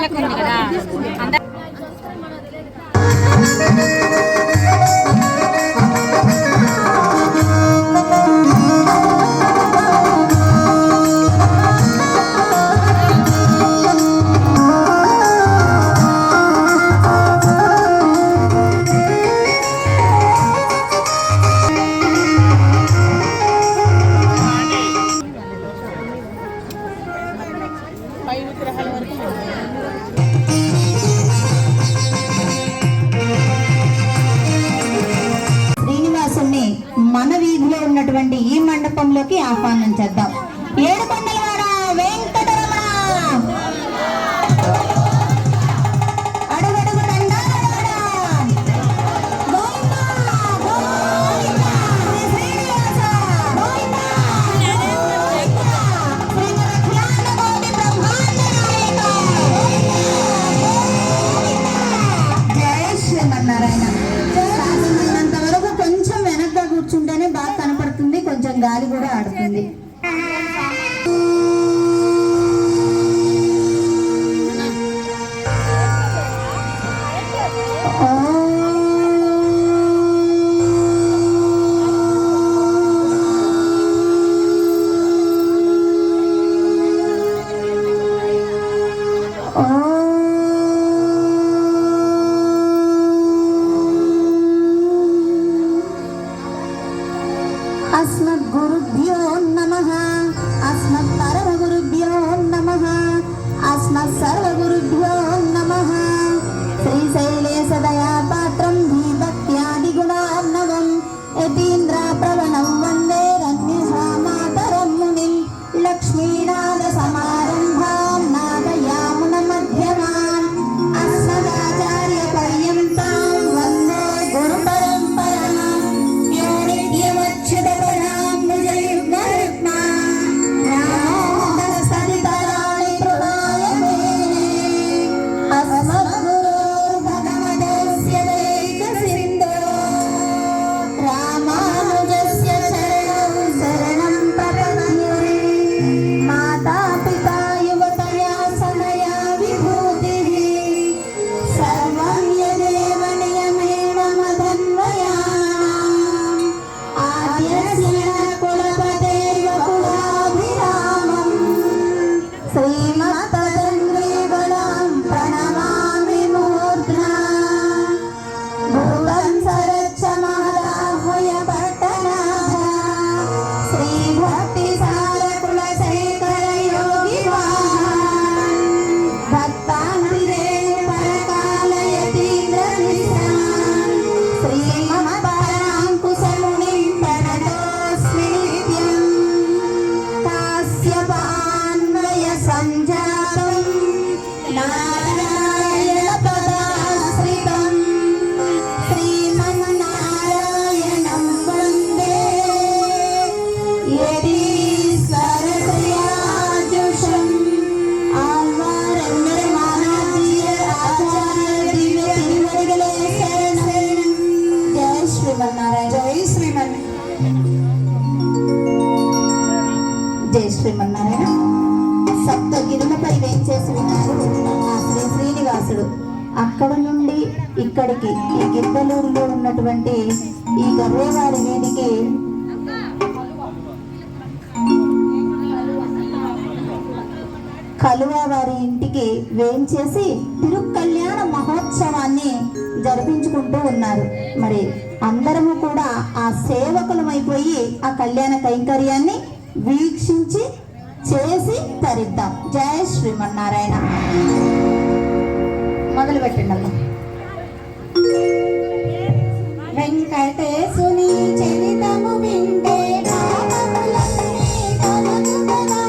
పిల్లలకు ఉంది కదా శ్రీనివాసుని మన వీధిలో ఉన్నటువంటి ఈ మండపంలోకి ఆహ్వానించేద్దాం. ఏడుకొండలవాడ వెంకటరమణ అడుగడుగు దండాలవాడ గోవిందా గోవిందా శ్రీనివాస గోవిందా గోవిందా శ్రీమద్ధ్యాన కోటి బ్రహ్మాండ నాయక జయ శ్రీమన్నారాయణ. సాధ్యమైనంత వరకు కొంచెం వెనక్గా కూర్చుంటేనే బాగా కనపడుతుంది, కొంచెం గాలి కూడా ఆడుతుంది. अस्मद्गुरुभ्यो नमः, अस्मत् परमगुरुभ्यो नमः, अस्मत् सर्वगुरुभ्यो नमः. श्रीशैलेशदयापात्रं धीभक्त्यादिगुणार्णवं यतीन्द्रप्रवणं वन्दे रन्यसामातरं मुनिं लक्ष्मीनाथसमारम्भां नादयामुनमध्यमाम् अस्मदाचार्यपर्यन्तां वन्दे गुरुपरम्पराम्. यो नित्यमच्युतपदां भुजयुग्मरुक्मा रामोदरसदितराणि प्रदाय मेने अस्मद्गुरोर्भगवतस्य दैकसिन्धो रामानुजस्य शरणं शरणं प्रपद्ये. माता पिता युवतया सनया विभूतिः सर्वं यदेव नियमेन मदन्वयानाम् आद्यस्य कुलपतेर्वकुलाभिरामम् श्रीमत्तदङ्घ्रिगणां प्रणमामि मूर्ध्ना. भूतं सरच्च महदाह्वय पट्टनाथ श्रीभक्तिसारकुलशेखर योगिवान् भक्तान्तिरेण परकालयतीन्द्रनिशान् श्रीमत्पराङ्कुशमुनिं प्रणतोऽस्मि नित्यम्. काश्यपान्वय सञ्जातं नारायणपदाश्रितं श्रीमन्नारायणं वन्दे यतीश्वरप्रियाजुषम्. आழ்வாரெందరు మానవీయ ఆచార్య దివ్య తిరువడిగలే శరణం. జయ శ్రీమన్నారాయణ. జై శ్రీమన్నారాయణ. సప్తగిరులపై వేంచేసి ఉన్నారు ఆ శ్రీ శ్రీనివాసుడు. అక్కడ నుండి ఇక్కడికి ఈ గిద్దలూరులో ఉన్నటువంటి ఈ గర్వేవారి వీధికి కలువ వారి ఇంటికి వేంచేసి తిరుకల్యాణ మహోత్సవాన్ని జరిపించుకుంటూ ఉన్నారు. మరి అందరము కూడా ఆ సేవకులమైపోయి ఆ కళ్యాణ కైంకర్యాన్ని వీక్షించి చేసి తరిద్దాం. జయ శ్రీమన్నారాయణ. మొదలు పెట్టండి అమ్మ. వెంకటేశుని చరితము వింటే పాపములన్నీ తొలగునా.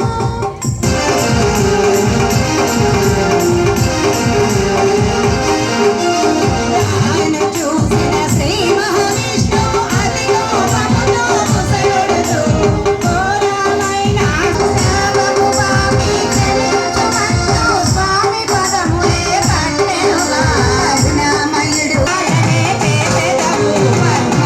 ఆయన చూసిన శ్రీ మహావిష్ణు అదిగో పములో ముసలుడు ఘోరమైన శాపము పాపి చెల్లించుమంటూ స్వామి పదములే పట్టెనుగా. కరుణామయుడు ఆయనే చేసెదము పద్మ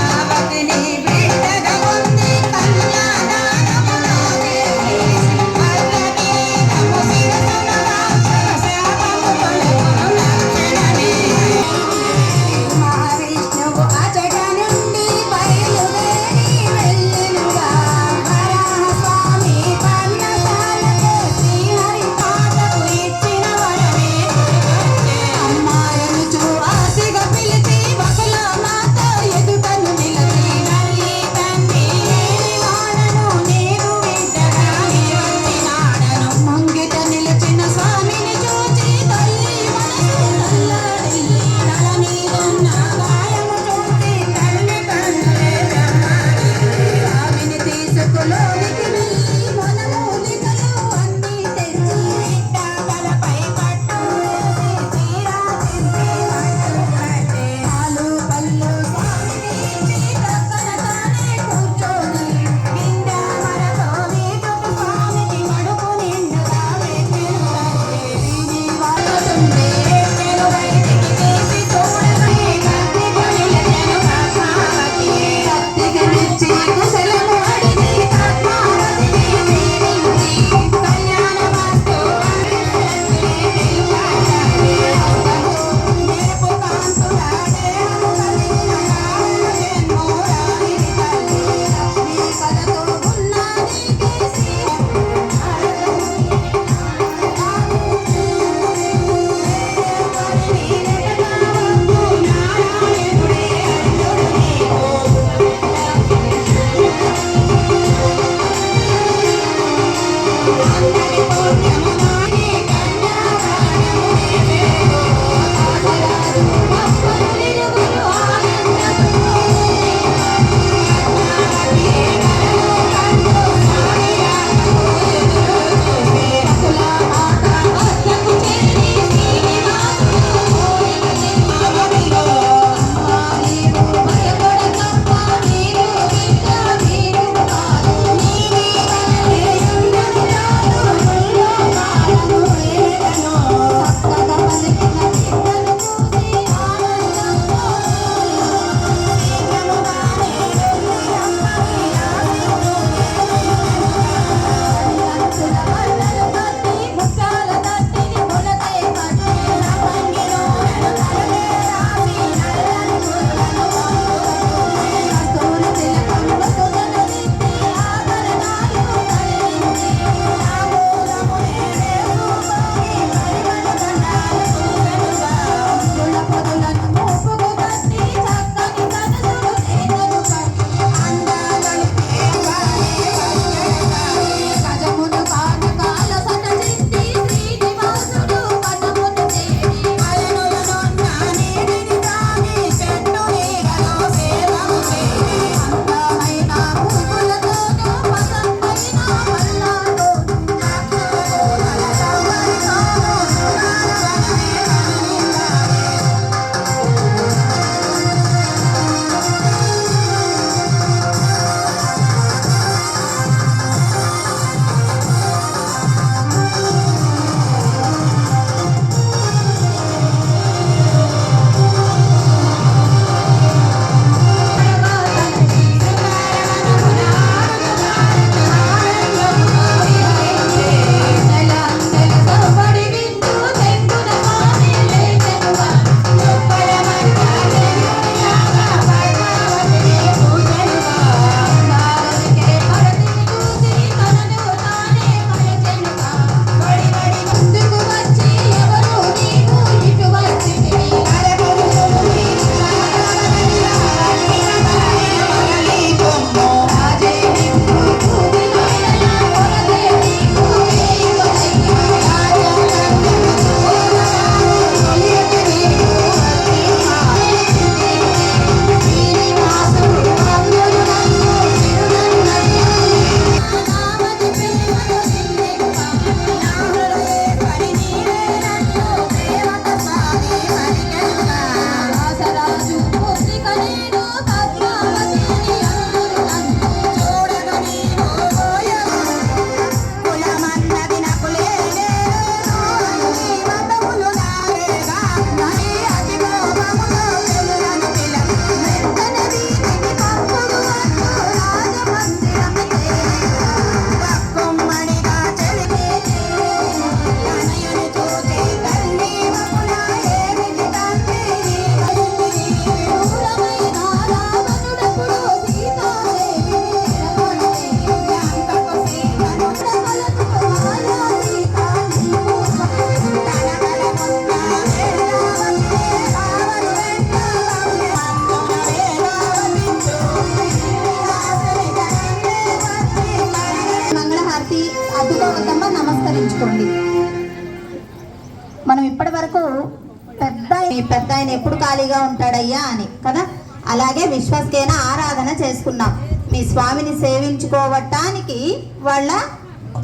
ఖాళీగా ఉంటాడయ్యా అని కదా. అలాగే విశ్వస్కేన ఆరాధన చేసుకున్నాం. మీ స్వామిని సేవించుకోవటానికి వాళ్ళ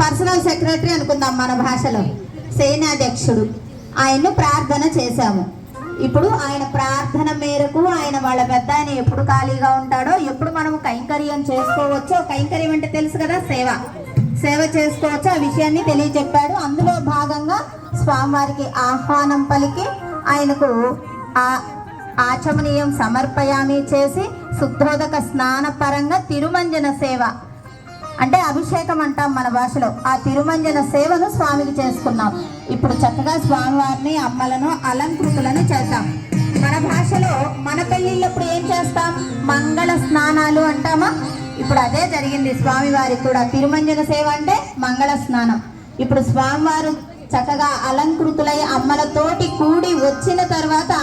పర్సనల్ సెక్రటరీ అనుకుందాం మన భాషలో, సేనాధ్యక్షుడు, ఆయన్ను ప్రార్థన చేశాము. ఇప్పుడు ఆయన ప్రార్థన మేరకు ఆయన వాళ్ళ పెద్ద ఆయన ఎప్పుడు ఖాళీగా ఉంటాడో, ఎప్పుడు మనము కైంకర్యం చేసుకోవచ్చో, కైంకర్యం అంటే తెలుసు కదా, సేవ చేసుకోవచ్చు, ఆ విషయాన్ని తెలియజెప్పాడు. అందులో భాగంగా స్వామివారికి ఆహ్వానం పలికి ఆయనకు ఆచమనీయం సమర్పయామి చేసి శుద్ధోదక స్నాన పరంగా తిరుమంజన సేవ అంటే అభిషేకం అంటాం మన భాషలో, ఆ తిరుమంజన సేవను స్వామికి చేసుకున్నాం. ఇప్పుడు చక్కగా స్వామివారిని అమ్మలను అలంకృతులను చేద్దాం. మన భాషలో మన పెళ్ళిళ్ళప్పుడు ఏం చేస్తాం, మంగళ స్నానాలు అంటామా. ఇప్పుడు అదే జరిగింది స్వామివారికి కూడా. తిరుమంజన సేవ అంటే మంగళ స్నానం. ఇప్పుడు స్వామివారు చక్కగా అలంకృతులై అమ్మలతోటి కూడి వచ్చిన తర్వాత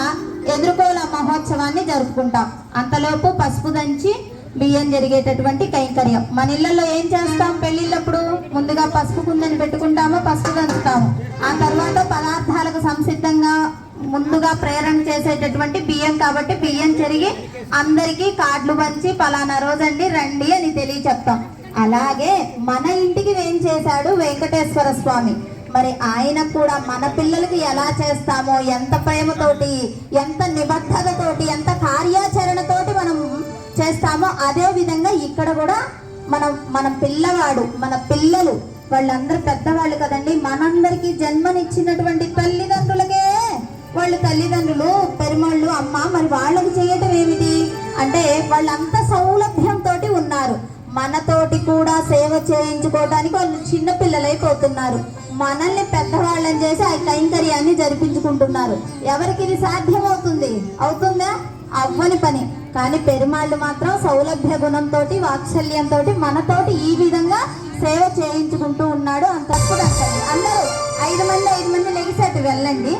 ఎదుర్కోల మహోత్సవాన్ని జరుపుకుంటాం. అంతలోపు పసుపు దంచి బియ్యం జరిగేటటువంటి కైంకర్యం. మన ఇళ్లలో ఏం చేస్తాం, పెళ్లిళ్ళప్పుడు ముందుగా పసుపు కుందని పెట్టుకుంటాము, పసుపు దంచుతాము. ఆ తర్వాత పదార్థాలకు సంసిద్ధంగా ముందుగా ప్రేరణ చేసేటటువంటి బియ్యం కాబట్టి బియ్యం చెరిగి అందరికీ కార్డులు పంచి పలానా రోజండి రండి అని తెలియచెప్తాం. అలాగే మన ఇంటికి ఏం చేశాడు వెంకటేశ్వర స్వామి. మరి ఆయన కూడా మన పిల్లలకి ఎలా చేస్తామో, ఎంత ప్రేమతోటి, ఎంత నిబద్ధతతోటి, ఎంత కార్యాచరణతోటి మనం చేస్తామో అదే విధంగా ఇక్కడ కూడా మన పిల్లవాడు, మన పిల్లలు వాళ్ళందరూ పెద్దవాళ్ళు కదండి. మనందరికీ జన్మనిచ్చినటువంటి తల్లిదండ్రులకే వాళ్ళు తల్లిదండ్రులు, పెరుమాళ్ళు, అమ్మ, మరి వాళ్ళకి చేయటం ఏమిటి అంటే వాళ్ళంత సౌలభ్యంతో ఉన్నారు. మనతోటి కూడా సేవ చేయించుకోవడానికి వాళ్ళు చిన్న పిల్లలైపోతున్నారు. మనల్ని పెద్దవాళ్ళని చేసి ఆ కైంకర్యాన్ని జరిపించుకుంటున్నారు. ఎవరికి ఇది సాధ్యమవుతుంది? అవుతుందా? అవ్వని పని. కానీ పెరుమాళ్ళు మాత్రం సౌలభ్య గుణంతో, వాత్సల్యంతో మనతోటి ఈ విధంగా సేవ చేయించుకుంటూ ఉన్నాడు. అంతప్పుడు అంటండి అందరూ 5 మంది లెగిసేట్టు వెళ్ళండి.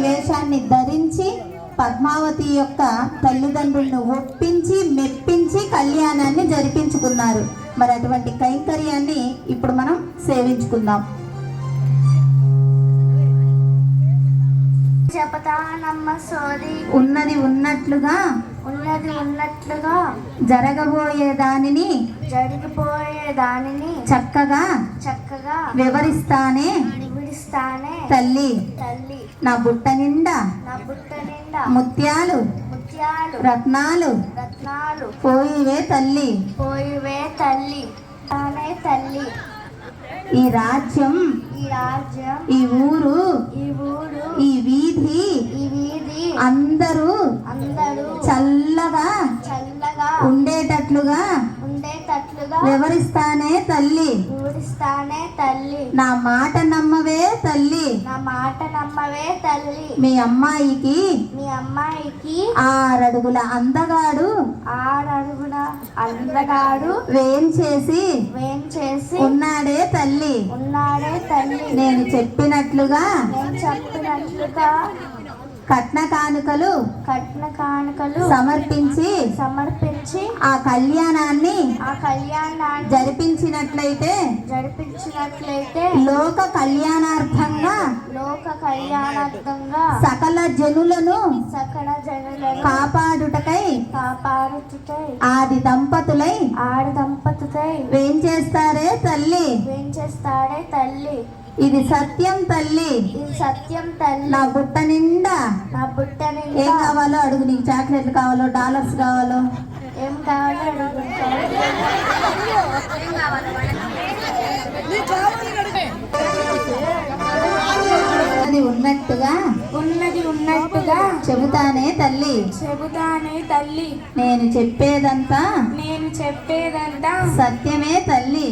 వేషాన్ని ధరించి పద్మావతి యొక్క తల్లిదండ్రులను ఒప్పించి మెప్పించి కళ్యాణాన్ని జరిపించుకున్నారు. మరి అటువంటి కైంకర్యాన్ని ఇప్పుడు మనం సేవించుకుందాం. ఉన్నది ఉన్నట్లుగా జరగబోయే దానిని చక్కగా వివరిస్తానే తల్లి. నా బుట్ట నిండా ముత్యాలు రత్నాలు పోయివే తల్లి. ఈ రాజ్యం, ఈ ఊరు, ఈ వీధి అందరూ చల్లగా ఉండేటట్లుగా వివరిస్తానే తల్లి. నా మాట నమ్మవే తల్లి. మీ అమ్మాయికి 6 అడుగుల అందగాడు వేంచేసి ఉన్నాడే తల్లి. నేను చెప్పినట్లుగా కట్న కానుకలు సమర్పించి ఆ కళ్యాణాన్ని జరిపించినట్లయితే లోక కళ్యాణార్థంగా సకల జనులను కాపాడుటకై ఆది దంపతులై వేంచేస్తారే తల్లి. ఇది సత్యం తల్లి. నా బుట్ట నిండా ఏం కావాలో అడుగు. నీకు చాక్లెట్లు కావాలో, డాలర్స్ కావాలో, ఏం కావాలో అడుగు. ఉన్నది ఉన్నట్టుగా చెబుతానే తల్లి. నేను చెప్పేదంతా సత్యమే తల్లి.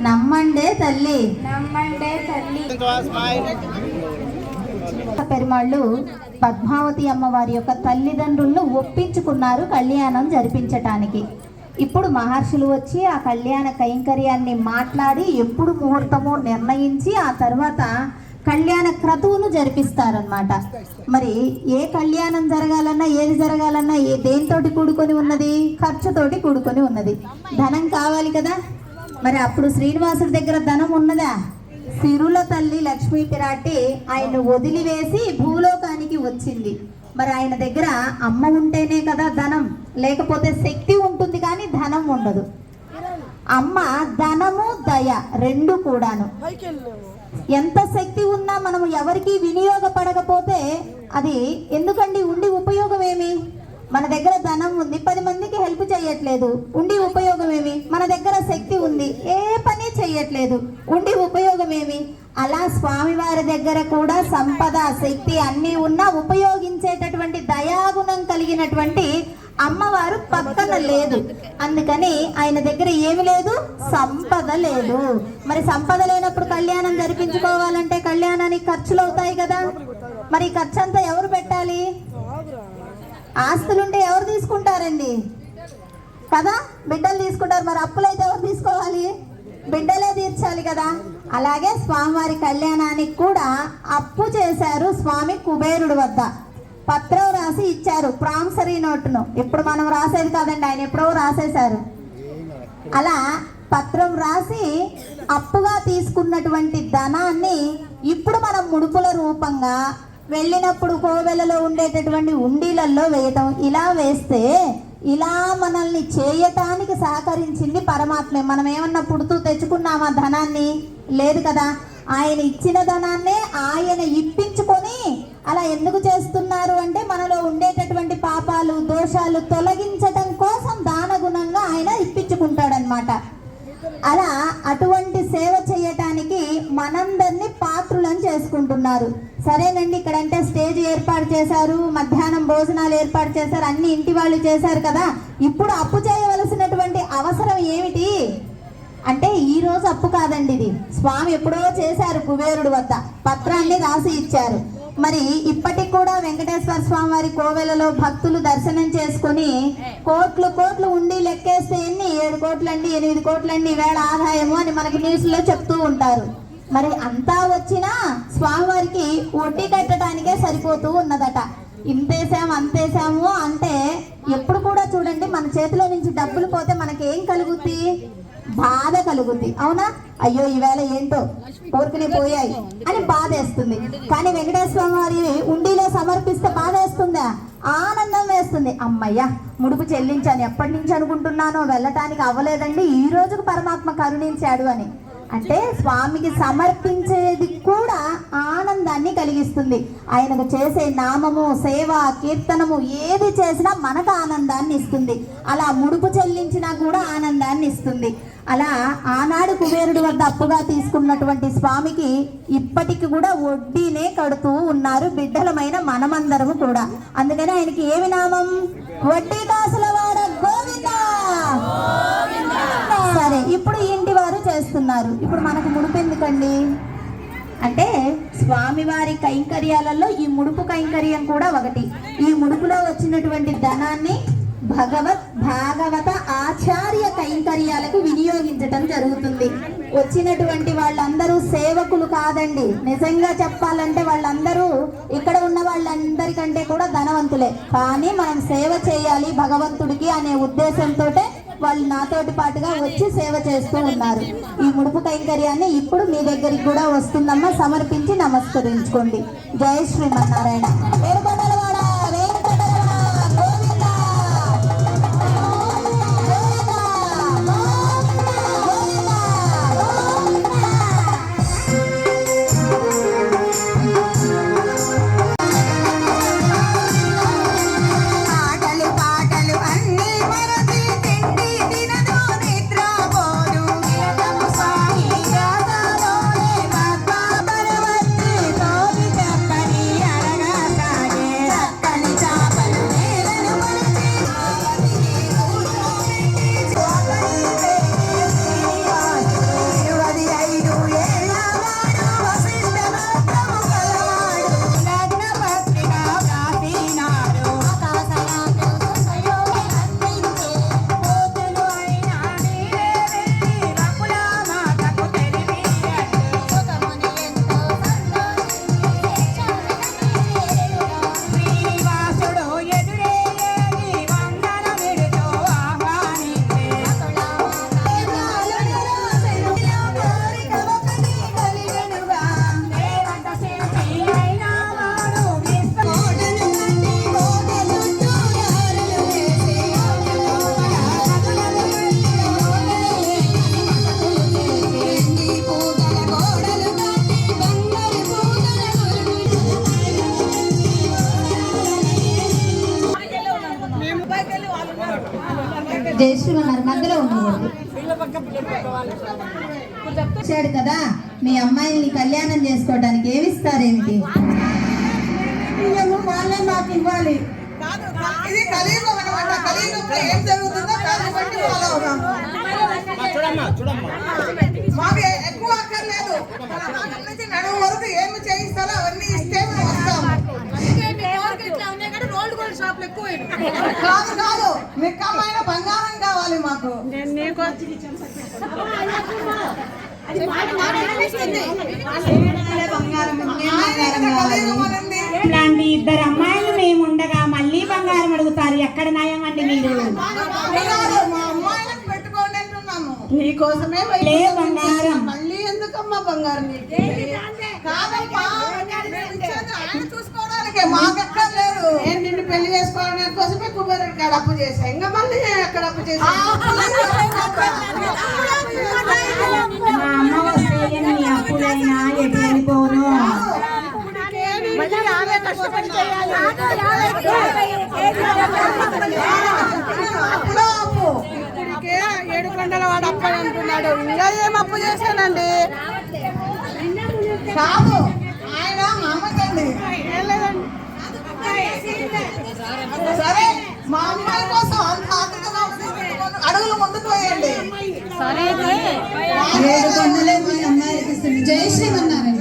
నమ్మండే తల్లి. పెరుమాళ్ళు పద్మావతి అమ్మవారి యొక్క తల్లిదండ్రులను ఒప్పించుకున్నారు కళ్యాణం జరిపించటానికి. ఇప్పుడు మహర్షులు వచ్చి ఆ కళ్యాణ కైంకర్యాన్ని మాట్లాడి ఎప్పుడు ముహూర్తమో నిర్ణయించి ఆ తర్వాత కళ్యాణ క్రతువును జరిపిస్తారనమాట. మరి ఏ కళ్యాణం జరగాలన్నా, ఏది జరగాలన్నా దేనితోటి కూడుకొని ఉన్నది? ఖర్చుతోటి కూడుకొని ఉన్నది. ధనం కావాలి కదా. మరి అప్పుడు శ్రీనివాసుడి దగ్గర ధనం ఉన్నదా? సిరుల తల్లి లక్ష్మీ పిరాటి ఆయన వదిలివేసి భూలోకానికి వచ్చింది. మరి ఆయన దగ్గర అమ్మ ఉంటేనే కదా ధనం, లేకపోతే శక్తి ఉంటుంది కానీ ధనం ఉండదు. అమ్మ ధనము దయ రెండు కూడాను. ఎంత శక్తి ఉన్నా మనము ఎవరికి వినియోగపడకపోతే అది ఎందుకండి? ఉండి ఉపయోగం ఏమి? మన దగ్గర ధనం ఉంది, 10 మందికి హెల్ప్ చేయట్లేదు, ఉండి ఉపయోగం ఏమి? మన దగ్గర శక్తి ఉంది, ఏ పని చేయట్లేదు, ఉండి ఉపయోగం ఏమి? అలా స్వామివారి దగ్గర కూడా సంపద, శక్తి అన్నీ ఉన్నా ఉపయోగించేటటువంటి దయాగుణం కలిగినటువంటి అమ్మవారు పక్కన లేదు. అందుకని ఆయన దగ్గర ఏమి లేదు? సంపద లేదు. మరి సంపద లేనప్పుడు కళ్యాణం జరిపించుకోవాలంటే కళ్యాణానికి ఖర్చులు అవుతాయి కదా. మరి ఖర్చు అంతా ఎవరు పెట్టాలి? ఆస్తులుంటే ఎవరు తీసుకుంటారండి కదా? బిడ్డలు తీసుకుంటారు. మరి అప్పులైతే ఎవరు తీసుకోవాలి? బిడ్డలే తీర్చాలి కదా. అలాగే స్వామివారి కళ్యాణానికి కూడా అప్పు చేశారు స్వామి కుబేరుడు వద్ద. పత్రం రాసి ఇచ్చారు, ప్రామిసరీ నోటును. ఇప్పుడు మనం రాసేది కాదండి, ఆయన ఎప్పుడో రాసేశారు. అలా పత్రం రాసి అప్పుగా తీసుకున్నటువంటి ధనాన్ని ఇప్పుడు మనం ముడుపుల రూపంగా వెళ్ళినప్పుడు కోవెలలో ఉండేటటువంటి ఉండీలల్లో వేయటం. ఇలా వేస్తే ఇలా మనల్ని చేయటానికి సహకరించింది పరమాత్మే. మనం ఏమన్నా పుడుతూ తెచ్చుకున్నామా ధనాన్ని? లేదు కదా. ఆయన ఇచ్చిన ధనాన్నే ఆయన ఇప్పించుకొని అలా ఎందుకు చేస్తున్నారు అంటే మనలో ఉండేటటువంటి పాపాలు, దోషాలు తొలగించటం కోసం దానగుణంగా ఆయన ఇప్పించుకుంటాడనమాట. అలా అటువంటి సేవ చేయటానికి మనందరినీ పాత్రులను చేసుకుంటున్నారు. సరేనండి, ఇక్కడంటే స్టేజ్ ఏర్పాటు చేశారు, మధ్యాహ్నం భోజనాలు ఏర్పాటు చేశారు, అన్ని ఇంటి వాళ్ళు చేశారు కదా. ఇప్పుడు అప్పు చేయవలసినటువంటి అవసరం ఏమిటి అంటే ఈ రోజు అప్పు కాదండి, ఇది స్వామి ఎప్పుడో చేశారు కుబేరుడు వద్ద, పత్రాన్ని రాసి ఇచ్చారు. మరి ఇప్పటికి కూడా వెంకటేశ్వర స్వామి వారి కోవెలలో భక్తులు దర్శనం చేసుకుని కోట్లు ఉండి లెక్కేస్తే ఎన్ని 7 కోట్లండి, 8 కోట్లండి ఈవేళ ఆదాయము అని మనకి న్యూస్లో చెప్తూ ఉంటారు. మరి అంతా వచ్చినా స్వామివారికి వడ్డీ కట్టడానికే సరిపోతూ ఉన్నదట. ఇంతేసాము అంతేసాము అంటే ఎప్పుడు కూడా చూడండి, మన చేతిలో నుంచి డబ్బులు పోతే మనకేం కలుగుద్ది? బాధ కలుగుద్ది, అవునా? అయ్యో ఈవేళ ఏంటో ఊరికనే పోయాయి అని బాధేస్తుంది. కానీ వెంకటేశ్వర వారి ఉండిలో సమర్పిస్తే బాధ వేస్తుందా? ఆనందం వేస్తుంది. అమ్మయ్య ముడుపు చెల్లించాను, ఎప్పటి నుంచి అనుకుంటున్నానో వెళ్ళటానికి అవ్వలేదండి, ఈ రోజుకు పరమాత్మ కరుణించాడు అని. అంటే స్వామికి సమర్పించేది కూడా ఆనందాన్ని కలిగిస్తుంది. ఆయనకు చేసే నామము, సేవ, కీర్తనము ఏది చేసినా మనకు ఆనందాన్ని ఇస్తుంది. అలా ముడుపు చెల్లించినా కూడా ఆనందాన్ని ఇస్తుంది. అలా ఆనాడు కుబేరుడి వద్ద అప్పుగా తీసుకున్నటువంటి స్వామికి ఇప్పటికి కూడా వడ్డీనే కడుతూ ఉన్నారు బిడ్డలమైన మనమందరము కూడా. అందుకని ఆయనకి ఏమి నామం? వడ్డీ కాసుల వాడ గోవింద. సరే, ఇప్పుడు ఇంటి వారు చేస్తున్నారు. ఇప్పుడు మనకు ముడుపు ఎందుకండి అంటే స్వామివారి కైంకర్యాలలో ఈ ముడుపు కైంకర్యం కూడా ఒకటి. ఈ ముడుపులో వచ్చినటువంటి ధనాన్ని భాగవత ఆచార్య కైంకర్యాలకు వినియోగించటం జరుగుతుంది. వచ్చినటువంటి వాళ్ళందరూ సేవకులు కాదండి. నిజంగా చెప్పాలంటే వాళ్ళందరూ ఇక్కడ ఉన్న వాళ్ళందరికంటే కూడా ధనవంతులే. కానీ మనం సేవ చేయాలి భగవంతుడికి అనే ఉద్దేశంతో వాళ్ళు నాతోటి పాటుగా వచ్చి సేవ చేస్తూ ఉన్నారు. ఈ ముడుపు కైంకర్యాన్ని ఇప్పుడు మీ దగ్గరికి కూడా వస్తుందమ్మా, సమర్పించి నమస్కరించుకోండి. జై శ్రీమన్నారాయణ. జయశ్రీమన్నారు మధ్యలో ఉండకూడదు. వచ్చాడు కదా మీ అమ్మాయిని కళ్యాణం చేసుకోవడానికి ఏమిస్తారేమిటి? వాళ్ళే మాకు ఇవ్వాలి. ఇది కలియుగం అన్నమాట. కలియుగంలో ఏం జరుగుతుందో దాన్ని బట్టి ఫాలో అవుదాం. మాకు ఎక్కువ అక్కర్లేదు. నడుము వరకు ఏమి చేయిస్తారో అవన్నీ ఇస్తే మేము వస్తాం. కాదు కాదు, నిక్కమైన బంగారం కావాలి మాకు. ఇలాంటి ఇద్దరు అమ్మాయిలు మేము ఉండగా మళ్ళీ బంగారం అడుగుతారు. ఎక్కడ న్యాయం అండి మీరు? మా అమ్మాయిలను పెట్టుకోండి అంటున్నాము. నీకోసమే బంగారం. మళ్ళీ ఎందుకమ్మా బంగారం? కాదమ్మా, ఆయన చూసుకోవడానికి మాకెక్కర్లేదు. నేను నిన్ను పెళ్లి చేసుకోవడానికి కోసమే కుబేరుడి కాడ అప్పు చేశా. ఇంకా మళ్ళీ నేను ఎక్కడ అప్పు చేశా? మా అమ్మ వస్తే నీ అప్పులైనా ఎటు వెళ్ళిపోను. ఏడుకొండల వాడు అప్పని అంటున్నాడు. ఇంకా ఏం అప్పు చేశానండి? కాదు, ఆయన మా అమ్మకండి. ఏం లేదండి. సరే, మా అమ్మాయి కోసం అంత ఆర్థికంగా అడుగులు ముందుకు వేయండి. జయశ్రీమన్నారాయణ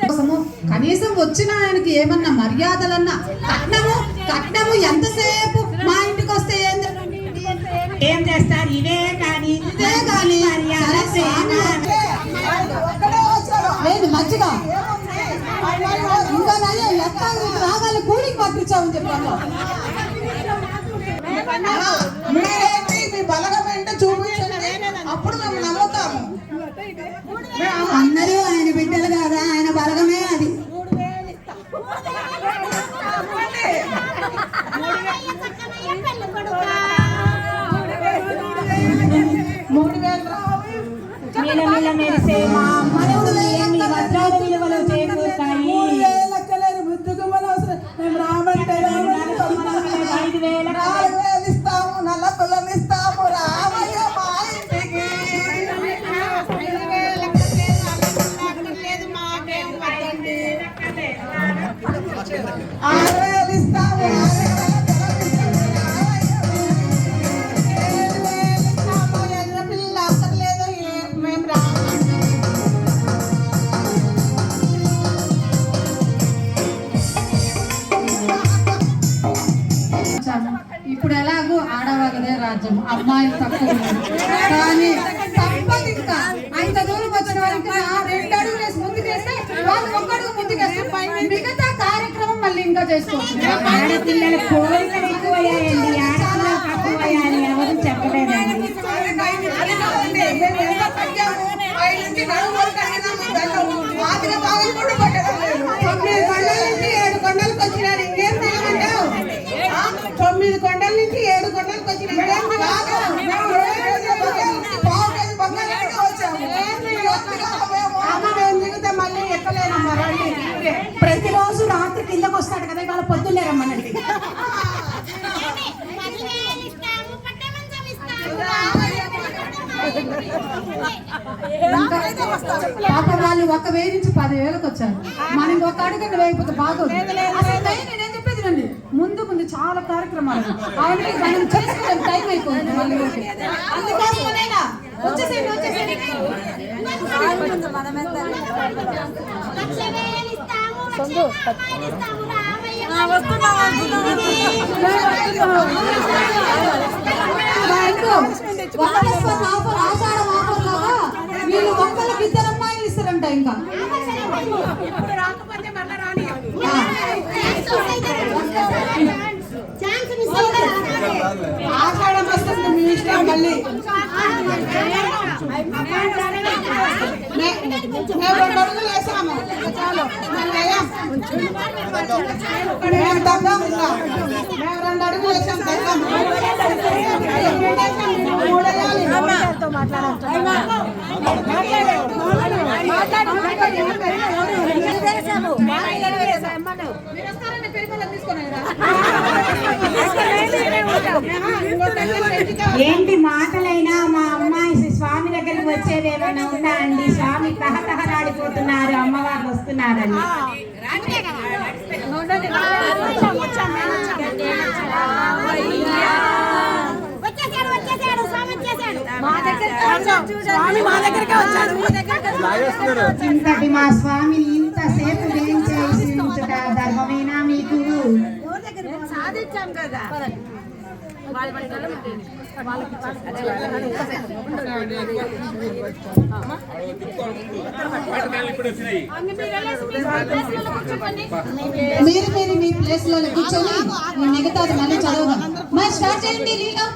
కోసము కనీసం వచ్చిన ఆయనకి ఏమన్నా మర్యాదలన్నా కట్నము ఎంతసేపు మా ఇంటికి వస్తే ఏం చేస్తారు? ఇదే కానీ లేదు మంచిగా ఇంకా రాగాలి కూలికి పంపించామని చెప్పాను. మీరేంటి మీ బలగం ఏంటో చూపించండి, అప్పుడు మేము నమ్ముతాము. అందరూ ఆయన బిడ్డలు కాదా, ఆయన బలగమే అది. మిలమిల మెరిసే మా మనవుడు ఎన్ని వజ్రాల విలువలు చేకూరుతాయి. 5,000 ఇస్తాము, నల్ల పిల్లని ఇస్తాము. రామయ్య అమ్మాయిలు తక్కువ ఉన్నారు. కానీ తప్పదు ఇంకా అంత దూరం వచ్చిన వాళ్ళకి 2 అడుగులు వేసి ముందుకేస్తే వాళ్ళు 1 అడుగు ముందుకేస్తే మిగతా కార్యక్రమం మళ్ళీ ఇంకా చేసుకోవచ్చు. ఆడపిల్లల కోరికలు ఎక్కువయ్యాయండి, ఆడపిల్లలు తక్కువయ్యాయని ఎవరు చెప్పలేదండి. తొమ్మిది కొండల నుంచి 7 కొండలకు వచ్చిన మళ్ళీ ఎక్కలేనమ్మా. ప్రతిరోజు రాత్రి కిందకు వస్తాడు కదా, ఇవాళ పొద్దున్నే రమ్మనండి. పాప వాళ్ళు 1,000 నుంచి 10,000కి వచ్చారు. మనం ఇంకొక అడుగు వేయకపోతే బాగోదు. అసలు నేనేం చెప్పేది రండి, ముందు చాలా కార్యక్రమాలు అవన్నీ మనం చేసుకునే టైం అయిపోయింది. మళ్ళీ అందుకోసమేనా వచ్చేసేయండి వచ్చేసేయండి. ఆషాఢం ఆఫర్ లాగా వీళ్ళు ఒక్కరికి 2 అమ్మాయిలు ఇస్తారంట. ఇంకా ఆషాఢం వస్తుంది మీ ఇష్టం. మళ్ళీ మేము 2 అడుగులు వేసాము. మేము తగ్గాము. ఇంకా మేము 2 అడుగులు వేసాము, తగ్గాము. 3 వేయాలి. ఏంటి మాటలైనా మా అమ్మాయి స్వామి దగ్గరికి వచ్చేది ఏమైనా ఉందా అండి? స్వామి తహతహలాడిపోతున్నారు, అమ్మవారు వస్తున్నారని. ఇంతటి మా స్వామిని ఇంతసేపు ఏం చేసి ఉంచుట ధర్మమేనా మీకు? సాధించాం కదా. మీరు మీ ప్లేస్ లో కూర్చొని మిగతాది మళ్ళీ చదవదాం. మరి స్టార్ట్ చేయండి లీలా.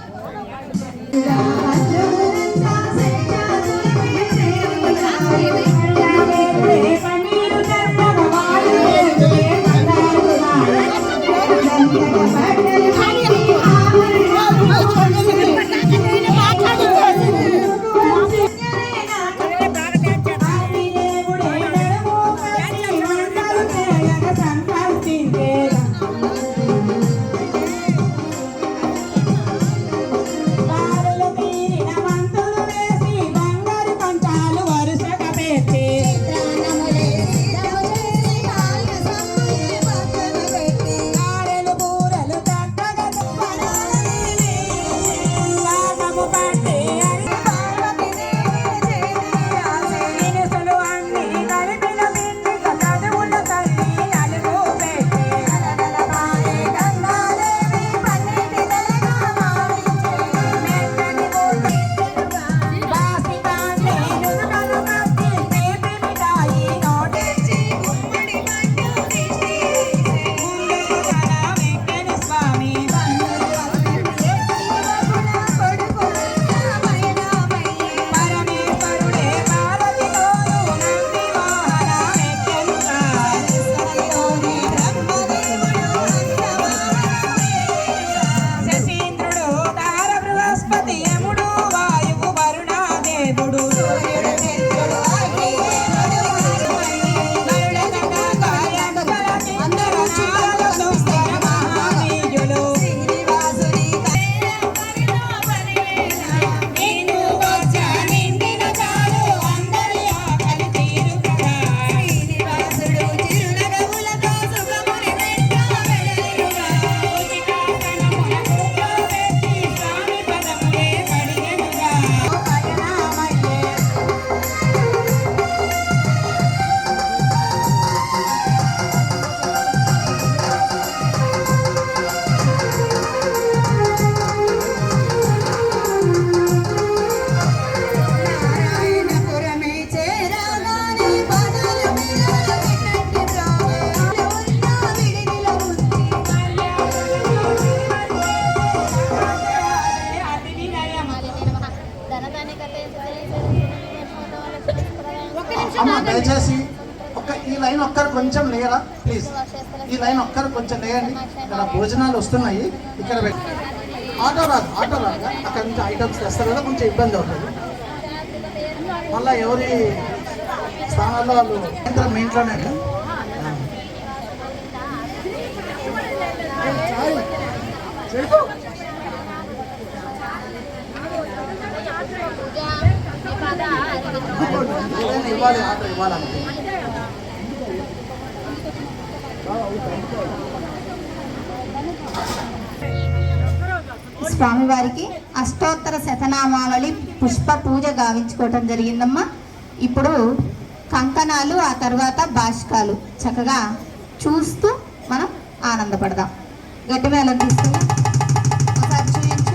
అమ్మ దయచేసి ఈ లైన్ ఒక్కరు కొంచెం లేరా ప్లీజ్, ఈ లైన్ ఒక్కరు కొంచెం లేయండి. ఇక్కడ భోజనాలు వస్తున్నాయి, ఇక్కడ ఆటో రాదు అక్కడ నుంచి ఐటమ్స్ తెస్తారు కదా, కొంచెం ఇబ్బంది అవుతుంది. మళ్ళీ ఎవరి స్థానాల్లో వాళ్ళు మీ ఇంట్లోనే కదా. ఇవ్వాలి ఆటో ఇవ్వాలంటే స్వామివారికి అష్టోత్తర శతనామావళి పుష్ప పూజ గావించుకోవటం జరిగిందమ్మా. ఇప్పుడు కంకణాలు, ఆ తర్వాత బాష్కాలు చక్కగా చూస్తూ మనం ఆనందపడదాం. గట్టి మేళం తీసుకుని ఒకసారి చూపించు.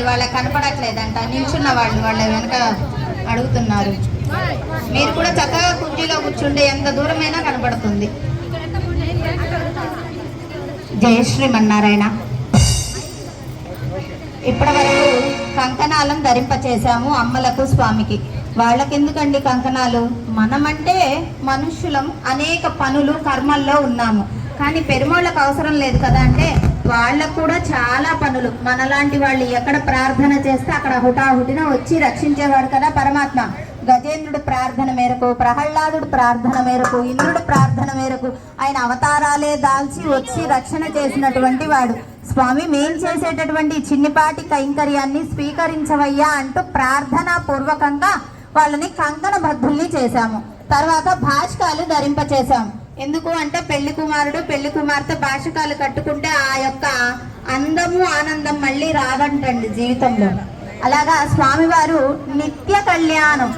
వాళ్ళకి కనపడట్లేదంట, నిల్చున్న వాళ్ళు వాళ్ళ వెనక అడుగుతున్నారు. మీరు కూడా చక్కగా కుర్చీలో కూర్చుంటే ఎంత దూరమైనా కనపడుతుంది. జయ శ్రీమన్నారాయణ. ఇప్పటి వరకు కంకణాలను ధరింపచేశాము అమ్మలకు, స్వామికి. వాళ్ళకెందుకండి కంకణాలు? మనమంటే మనుష్యులం, అనేక పనులు కర్మల్లో ఉన్నాము. కానీ పెరుమాళ్ళకు అవసరం లేదు కదా అంటే వాళ్ళకు కూడా చాలా పనులు. మనలాంటి వాళ్ళు ఎక్కడ ప్రార్థన చేస్తే అక్కడ హుటాహుటిన వచ్చి రక్షించేవాడు కదా పరమాత్మ. గజేంద్రుడు ప్రార్థన మేరకు, ప్రహ్లాదుడు ప్రార్థన మేరకు, ఇంద్రుడు ప్రార్థన మేరకు ఆయన అవతారాలే దాల్చి వచ్చి రక్షణ చేసినటువంటి వాడు. స్వామి, మేం చేసేటటువంటి చిన్నిపాటి కైంకర్యాన్ని స్వీకరించవయ్యా అంటూ ప్రార్థనా పూర్వకంగా వాళ్ళని కంకణ బద్ధుల్ని చేశాము. తర్వాత భాషకాలు ధరింప చేశాము. ఎందుకు అంటే పెళ్లి కుమారుడు పెళ్లి కుమార్తె భాషకాలు కట్టుకుంటే ఆ యొక్క అందము ఆనందం మళ్ళీ రాదంటండి జీవితంలో. అలాగా స్వామివారు నిత్య కళ్యాణం,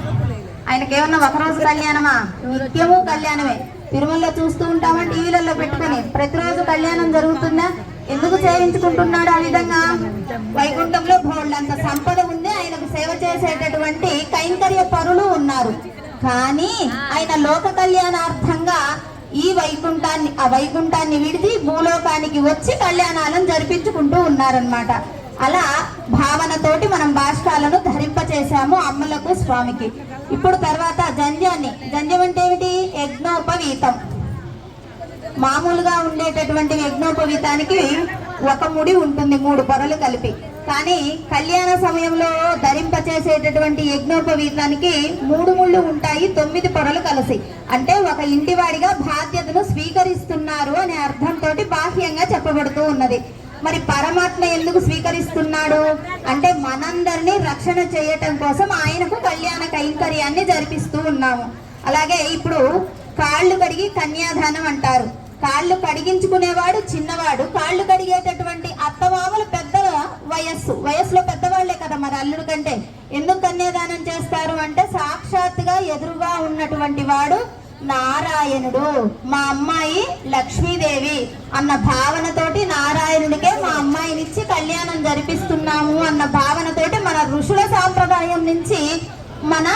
ఆయనకేమన్నా ఒకరోజు కళ్యాణమా, నిత్యము కళ్యాణమే. తిరుమలలో చూస్తూ ఉంటామా టీవీలలో పెట్టుకుని, ప్రతిరోజు కళ్యాణం జరుగుతుందా? ఎందుకు చేయించుకుంటున్నాడు ఆ విధంగా? వైకుంఠంలో బోళ్ళంత సంపద ఉంది, ఆయనకు సేవ చేసేటటువంటి కైంకర్య పరులు ఉన్నారు. కానీ ఆయన లోక కళ్యాణార్థంగా ఈ వైకుంఠాన్ని విడిచి భూలోకానికి వచ్చి కళ్యాణాలను జరిపించుకుంటూ ఉన్నారనమాట. అలా భావనతోటి మనం భాష్కాలను ధరింపచేశాము అమ్మలకు స్వామికి. ఇప్పుడు తర్వాత జంధ్యం అంటే ఏమిటి? యజ్ఞోపవీతం. మామూలుగా ఉండేటటువంటి యజ్ఞోపవీతానికి ఒక ముడి ఉంటుంది, 3 పొరలు కలిపి. కానీ కళ్యాణ సమయంలో ధరింపచేసేటటువంటి యజ్ఞోపవీతానికి 3 ముళ్ళు ఉంటాయి, 9 పొరలు కలిసి. అంటే ఒక ఇంటివాడిగా బాధ్యతను స్వీకరిస్తున్నారు అనే అర్థంతో బాహ్యంగా చెప్పబడుతూ ఉన్నది. మరి పరమాత్మ ఎందుకు స్వీకరిస్తున్నాడు అంటే మనందరినీ రక్షణ చేయటం కోసం ఆయనకు కళ్యాణ కైంకర్యాన్ని జరిపిస్తూ ఉన్నాము. అలాగే ఇప్పుడు కాళ్ళు కడిగి కన్యాదానం అంటారు. కాళ్ళు కడిగించుకునేవాడు చిన్నవాడు, కాళ్ళు కడిగేటటువంటి అత్తమామలు పెద్దల వయస్సులో పెద్దవాళ్లే కదా మరి అల్లుడు కంటే. ఎందుకు కన్యాదానం చేస్తారు అంటే సాక్షాత్తుగా ఎదురుగా ఉన్నటువంటి వాడు నారాయణుడు, మా అమ్మాయి లక్ష్మీదేవి అన్న భావనతోటి నారాయణుడికే మా అమ్మాయినిచ్చి కళ్యాణం జరిపిస్తున్నాము అన్న భావనతోటి మన ఋషుల సాంప్రదాయం నుంచి మన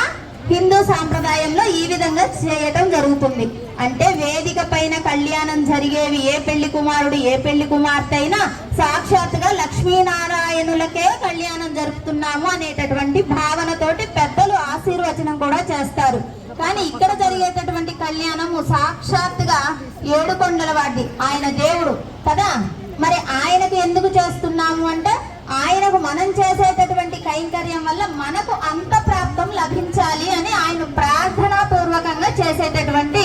హిందూ సాంప్రదాయంలో ఈ విధంగా చేయటం జరుగుతుంది. అంటే వేదిక పైన కళ్యాణం జరిగేవి ఏ పెళ్లి కుమారుడు ఏ పెళ్లి కుమార్తె అయినా సాక్షాత్తుగా లక్ష్మీనారాయణులకే కళ్యాణం జరుపుతున్నాము అనేటటువంటి భావనతోటి పెద్దలు ఆశీర్వచనం కూడా చేస్తారు. కానీ ఇక్కడ జరిగేటటువంటి కళ్యాణము సాక్షాత్తుగా ఏడుకొండల వాడి ఆయన దేవుడు కదా. మరి ఆయనకు ఎందుకు చేస్తున్నాము అంటే ఆయనకు మనం చేసేటటువంటి కైంకర్యం వల్ల మనకు అంత ప్రాప్తం లభించాలి అని ఆయన ప్రార్థనా పూర్వకంగా చేసేటటువంటి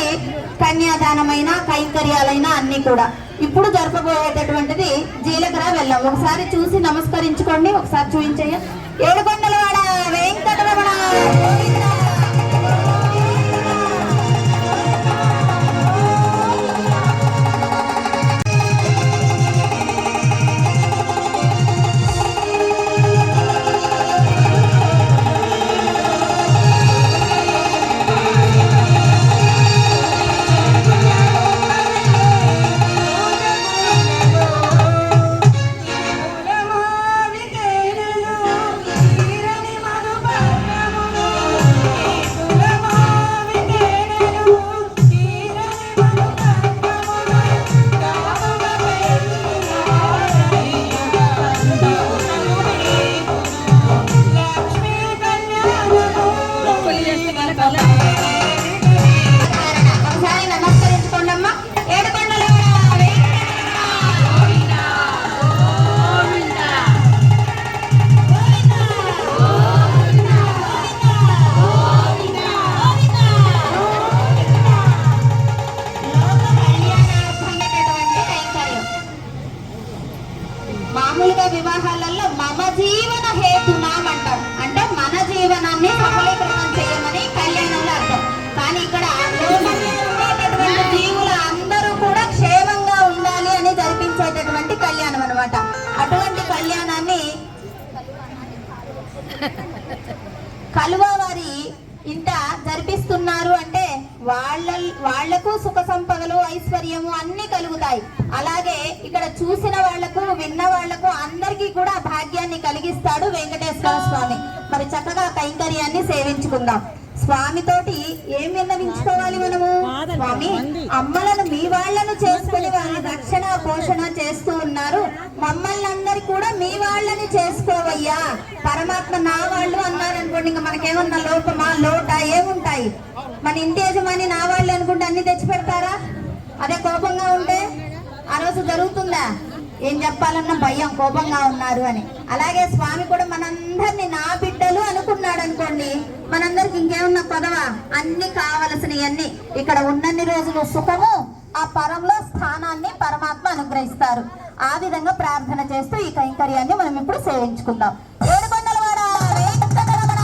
కన్యాదానమైన కైంకర్యాలైన అన్ని కూడా. ఇప్పుడు జరపబోయేటటువంటిది జీలకర్ర బెల్లం. ఒకసారి చూసి నమస్కరించుకోండి, ఒకసారి చూపించయ్య. ఏడుకొండలవాడ వెంకటరమణ వివాహాలలో మమ జీవన హేతునాం అంటారు. అంటే మన జీవనాన్ని సఫలీకృతం చేయమని కళ్యాణంలో అర్థం. కానీ ఇక్కడ ఉండేటటువంటి జీవుల అందరూ కూడా క్షేమంగా ఉండాలి అని జరిపించేటటువంటి కళ్యాణం అనమాట. అటువంటి కళ్యాణాన్ని కలువ వారి ఇంట జరిపిస్తున్నారు అంటే వాళ్లకు సుఖ సంపదలు ఐశ్వర్యము అన్ని కలుగుతాయి. అలాగే ఇక్కడ చూసిన వాళ్లకు విన్న వాళ్లకు అందరికీ కూడా భాగ్యాన్ని కలిగిస్తాడు వెంకటేశ్వర స్వామి. మరి చక్కగా కైంకర్యాన్ని సేవించుకుందాం. స్వామితోటి ఏం విన్నవించుకోవాలి మనము? స్వామి, అమ్మలను మీ వాళ్లను చేసుకుని వారి రక్షణ పోషణ చేస్తూ ఉన్నారు, మమ్మల్ని అందరి కూడా మీ వాళ్ళని చేసుకోవయ్యా. పరమాత్మ నా వాళ్ళు అన్నారనుకోండి, ఇంకా మనకేమన్నా లోపమా లోట ఏముంటాయి? మన ఇంటి యజమాని నా వాళ్ళు అనుకుంటే అన్ని తెచ్చి పెడతారా? అదే కోపంగా ఉంటే ఆ రోజు జరుగుతుందా? ఏం చెప్పాలన్నా భయం, కోపంగా ఉన్నారు అని. అలాగే స్వామి కూడా మనందరినీ నా బిడ్డలు అనుకున్నాడు అనుకోండి, మనందరికి ఇంకేమన్నా పదవా? అన్ని కావలసినవన్నీ ఇక్కడ ఉన్నన్ని రోజులు సుఖము, ఆ పరంలో స్థానాన్ని పరమాత్మ అనుగ్రహిస్తారు. ఆ విధంగా ప్రార్థన చేస్తూ ఈ కైంకర్యాన్ని మనం ఇప్పుడు సేవించుకుందాం. ఏడుకొండలవాడ వెంకటరమణ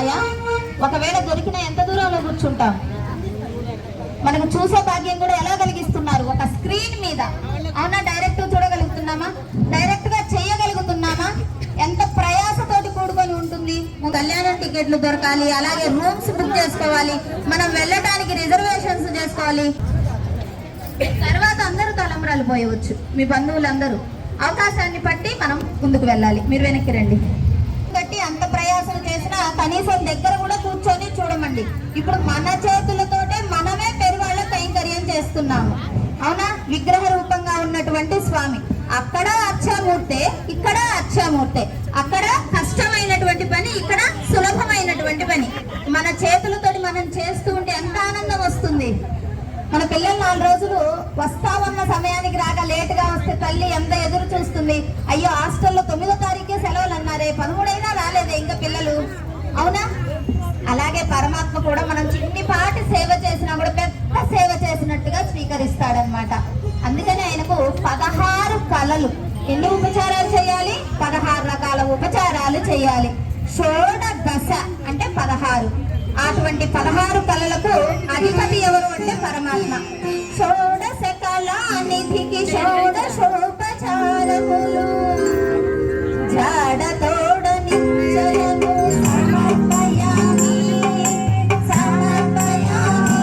దొరుకుతాయా? ఒకవేళ దొరికిన ఎంత దూరంలో కూర్చుంటాం? మనకు చూసే భాగ్యం కూడా ఎలా కలిగిస్తున్నారు? ఒక స్క్రీన్ మీద. అవునా? డైరెక్ట్ చూడగలుగుతున్నామా? డైరెక్ట్ గా చేయగలుగుతున్నామా? ఎంత ప్రయాసతోటి కూడుకొని ఉంటుంది. కళ్యాణం టికెట్లు దొరకాలి, అలాగే రూమ్స్ బుక్ చేసుకోవాలి, మనం వెళ్ళడానికి రిజర్వేషన్స్ చేసుకోవాలి. తర్వాత అందరూ తలంబ్రాలు పోయవచ్చు. మీ బంధువులందరూ అవకాశాన్ని బట్టి మనం ముందుకు వెళ్ళాలి. మీరు వెనక్కి రండి. బట్టి అంత ప్రయాసం చేసినా కనీసం దగ్గర కూడా కూర్చొని చూడమండి. ఇప్పుడు మన చేతులతోటే మనమే పెరువాళ్ళ కైంకర్యం చేస్తున్నాము. అవునా? విగ్రహ రూపంగా ఉన్నటువంటి స్వామి అక్కడ అచ్చామూర్తే, ఇక్కడ అచ్చామూర్తే. అక్కడ కష్టమైనటువంటి పని, ఇక్కడ సులభమైనటువంటి పని. మన చేతులతోటి మనం చేస్తూ ఉంటే ఎంత ఆనందం వస్తుంది. మన పిల్లలు 4 రోజులు వస్తామన్న సమయానికి రాక లేటుగా వస్తే తల్లి ఎంత ఎదురు చూస్తుంది. అయ్యో హాస్టల్లో 9వ తారీఖే సెలవులు అన్నారే, 13 రాలేదే ఇంకా పిల్లలు. అవునా? అలాగే పరమాత్మ కూడా మనం చిన్నిపాటి సేవ చేసినా కూడా పెద్ద సేవ చేసినట్టుగా స్వీకరిస్తాడనమాట. అందుకని ఆయనకు 16 కళలు. ఎన్ని ఉపచారాలు చేయాలి? 16 రకాల ఉపచారాలు చేయాలి. షోడశ అంటే 16. అటువంటి 16 కళలకు అధిపతి ఎవరు అంటే పరమాత్మ. షోడశ కళానిధికి షోడశోపచారములు జాడతోడ నిశ్చయము సమర్పయామి సమర్పయామి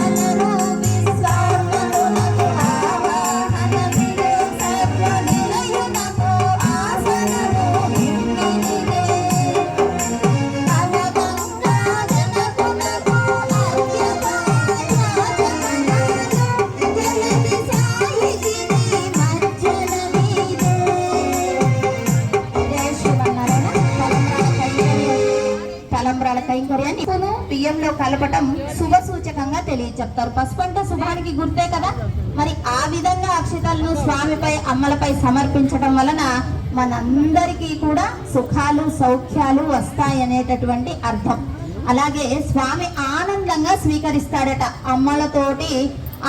అనరు విశ్వాత్మనులకు ఆవాహనమిదే సర్వ నిలయునకు ఆసనము హిమ్మినిదే అనగంగా జనకునకు అర్ఘ్యపాయాచమన జలది సాయిగిరి మజ్జనమీదే. జయ శ్రీమన్నారాయణ. తలంబ్రాల కైంకర్యాన్ని బియ్యంలో కలపటం శుభ సూచకంగా తెలియచెప్తారు. పసుపు అంటే శుభానికి గుర్తే కదా. మరి ఆ విధంగా అక్షతలను స్వామిపై అమ్మలపై సమర్పించడం వలన మనందరికీ కూడా సుఖాలు సౌఖ్యాలు వస్తాయనేటటువంటి అర్థం. అలాగే స్వామి ఆనందంగా స్వీకరిస్తాడట అమ్మలతోటి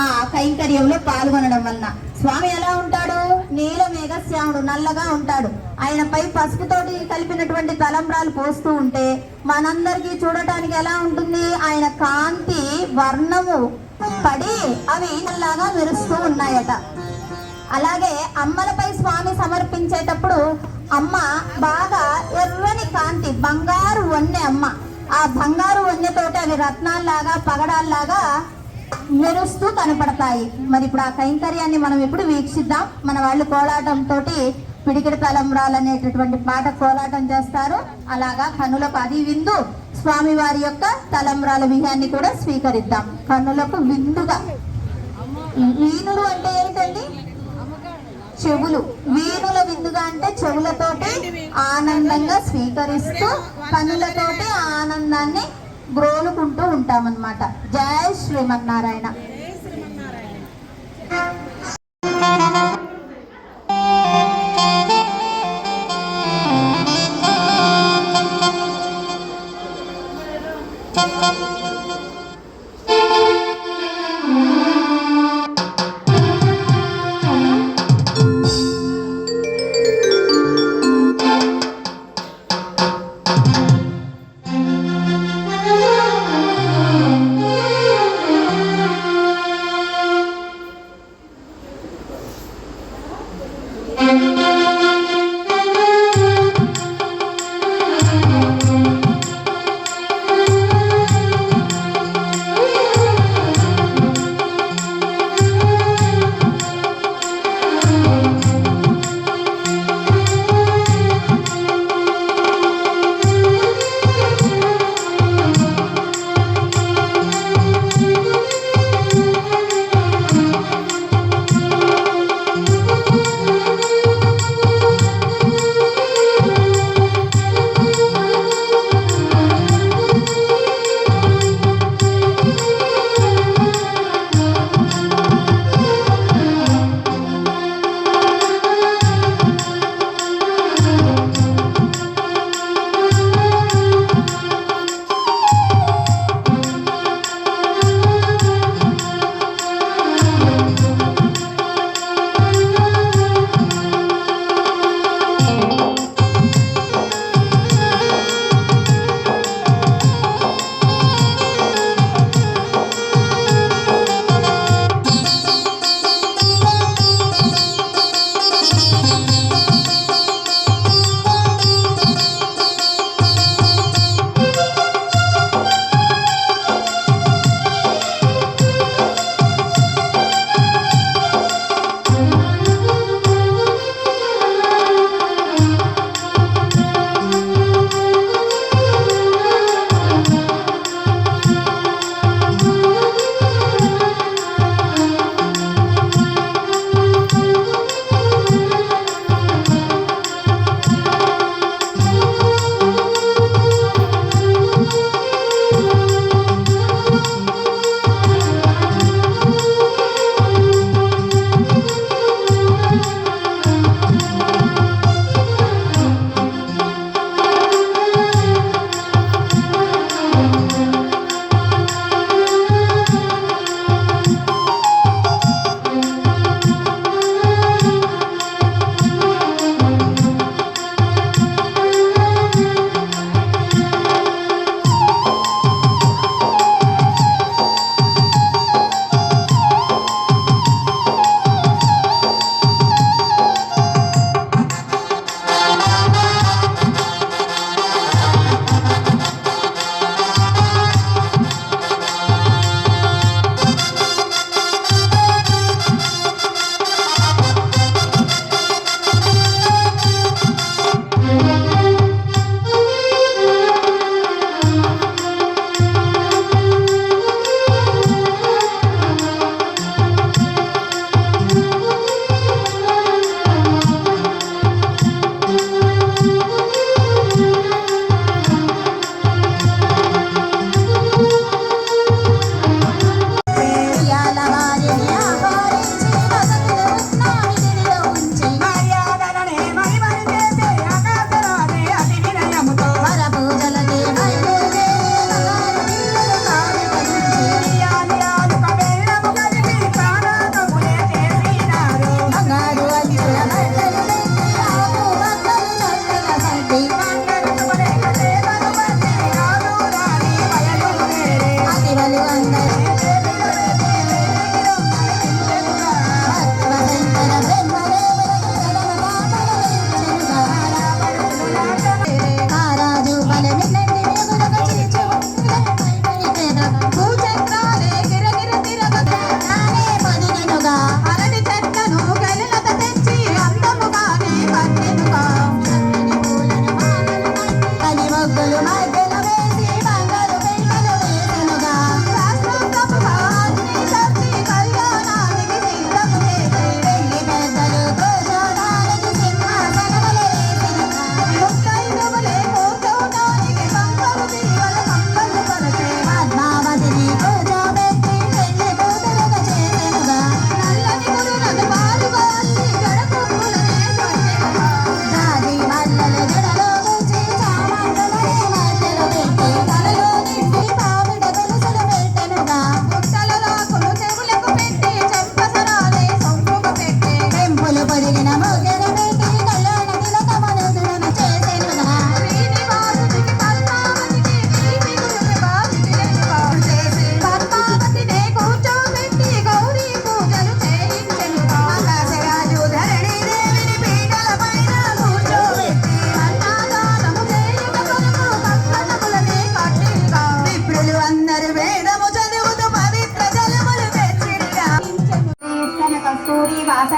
ఆ కైంకర్యంలో పాల్గొనడం వలన. స్వామి ఎలా ఉంటాడు? నీల మేఘశ్యాముడు, నల్లగా ఉంటాడు. ఆయనపై పసుపుతోటి కలిపినటువంటి తలంబ్రాలు పోస్తూ ఉంటే మనందరికీ చూడటానికి ఎలా ఉంటుంది? ఆయన కాంతి వర్ణము పడి అవి నల్లగా మెరుస్తూ ఉన్నాయట. అలాగే అమ్మలపై స్వామి సమర్పించేటప్పుడు అమ్మ బాగా ఎర్రని కాంతి, బంగారు వన్నె అమ్మ. ఆ బంగారు వన్నెతోటి అవి రత్నాల్లాగా పగడాల్లాగా మెరుస్తూ కనపడతాయి. మరి ఇప్పుడు ఆ కైంకర్యాన్ని మనం ఇప్పుడు వీక్షిద్దాం. మన వాళ్ళు కోలాటంతో పిడికిడి తలంబ్రాలు అనేటటువంటి పాట కోలాటం చేస్తారు. అలాగా కన్నులకు అది విందు స్వామి వారి యొక్క తలంబ్రాల విహాన్ని కూడా స్వీకరిద్దాం. కన్నులకు విందుగా. వీణులు అంటే ఏంటండి? చెవులు. వీణుల విందుగా అంటే చెవులతోటి ఆనందంగా స్వీకరిస్తూ కన్నులతోటి ఆనందాన్ని గ్రోలుకుంటూ ఉంటామన్నమాట. జయ శ్రీమన్నారాయణ.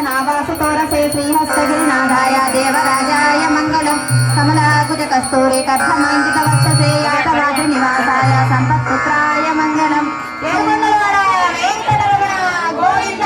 నావాసుతోరసే శ్రీహస్తగిరినాథాయ దేవరాజాయ మంగళం కమలాకుజ కస్తూరి కర్ధమాంకిత వక్షసే యాతరాజ నివాసాయ సంపత్పుత్రాయ మంగళం ఏడుకొండలవాడ వెంకటరమణ గోవింద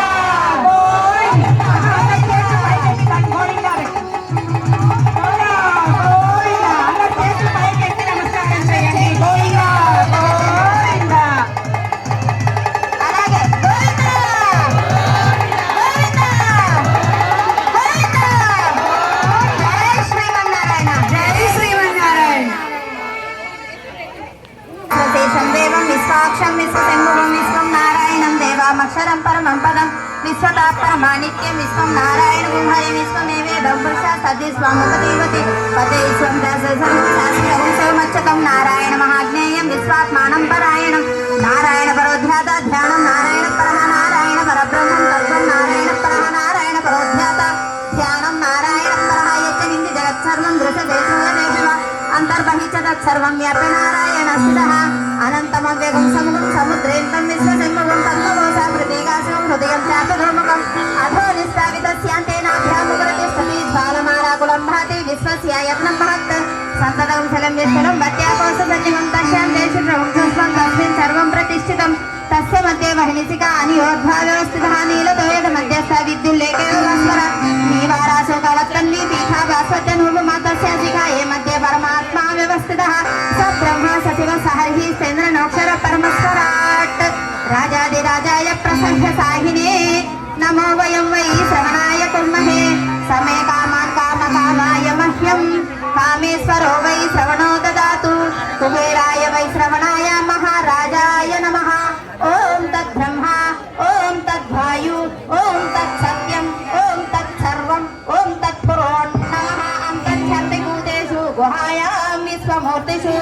అక్షరం పరమం పదం విశ్వతాపరమాణిక్యం విశ్వం నారాయణ గుహరి విశ్వమేవేదం పురుష సద్విశ్వముపదేవతి పదేశ్వం శాస్త్రం నారాయణ మహాజ్ఞేయం విశ్వాత్మానం పరాయణం నారాయణ పరోధ్యాత ధ్యానం నారాయణ పరమ నారాయణ పరబ్రహ్మం తత్వం నారాయణ పరమ నారాయణ పరోధ్యాత ధ్యానం నారాయణ పరమ యచ్చనింది జగత్సర్వం దృశదేశోదేశివ అంతర్బహిష్ట తత్సర్వం వ్యాప్య నారాయణ స్థితః అనంతమవ్యగం సముగం సముద్రేంతం విశ్వసన్ముఖం పద్మమోస ప్రతీకాశం హృదయం చాపధూముఖం అధో నిష్టావితస్యాంతేనాభ్యాముపరతిష్టతి జ్వాలమాలాకులం భాతి విశ్వస్య యత్నం మహత్ సంతతం ఫలం యశ్వరం భక్త్యాకోససన్నిమం తస్యాం దేశం స్వం తస్మిన్ సర్వం ప్రతిష్ఠితం తస్య మధ్య వహ్నిసికా అనియోద్భావ్యవస్థితః నీలతోయద మధ్యస్థ విద్యుల్లేఖయోగస్వర నీవారాశోకాలత్తన్వి పీఠాభాస్వత్యనూపమా తస్య శిఖాయే మధ్య పరమాత్మా వ్యవస్థితః స బ్రహ్మ సచివ సహర్హి స్థేంద్రనోక్షర పరమస్వరాట్ రాజాదిరాజాయ ప్రసహ్య సాహినే నమో వయం వై శ్రవణాయ కుర్మహే సమే కామాన్ కామకామాయ మహ్యం కామేశ్వరో వై శ్రవణో దదాతు కుబేరాయ వై శ్రవణాయ మహారాజాయ నమః ఓం తద్బ్రహ్మ ఓం తద్వాయు ఓం తత్సత్యం ఓం తత్సర్వం ఓం తత్పురోన్ నమః అంతర్ఛంది భూతేషు గుహాయాం విశ్వమూర్తిషు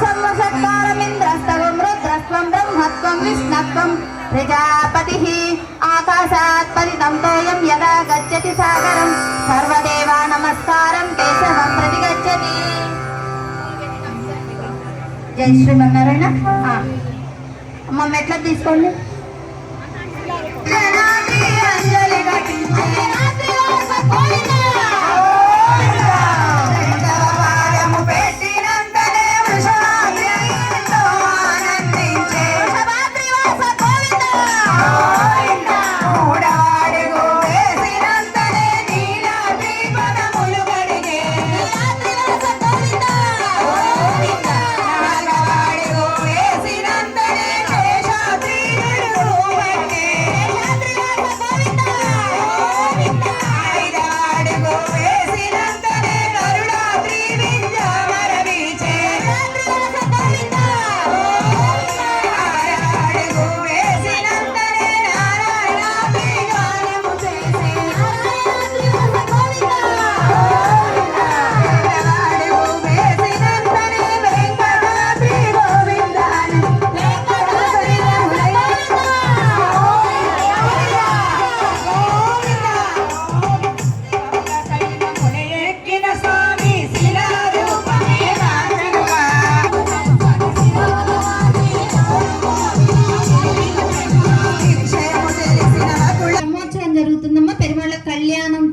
సంవత్సరమింద్రస్తవం రుద్రస్వం బ్రహ్మత్వం విష్ణత్వం ప్రజాపతిః ఆకాశాత్ పతితం తోయం యదా గచ్చతి సాగరం సర్వదేవా నమస్కారం కేశవం ప్రతి గచ్చతి. జై శ్రీమన్నారాయణ. అమ్మ మెట్ల తీసుకోండి.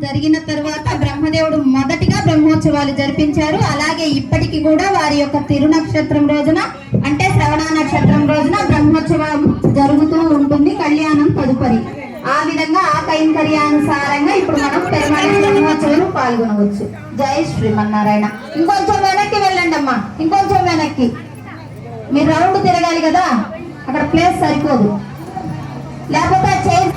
జరిగిన తరువాత బ్రహ్మదేవుడు మొదటిగా బ్రహ్మోత్సవాలు జరిపించారు. అలాగే ఇప్పటికి కూడా వారి యొక్క తిరునక్షత్రం రోజున అంటే శ్రవణ నక్షత్రం రోజున బ్రహ్మోత్సవం జరుగుతూ ఉంటుంది. కళ్యాణం తదుపరి ఆ విధంగా ఆ కైంకర్యానుసారంగా ఇప్పుడు మనం పెరుమాళ బ్రహ్మోత్సవం పాల్గొనవచ్చు. జై శ్రీమన్నారాయణ. ఇంకొంచెం వెనక్కి వెళ్ళండి అమ్మా, ఇంకొంచెం వెనక్కి. మీరు రౌండ్ తిరగాలి కదా, అక్కడ ప్లేస్ సరిపోదు, లేకపోతే చైర్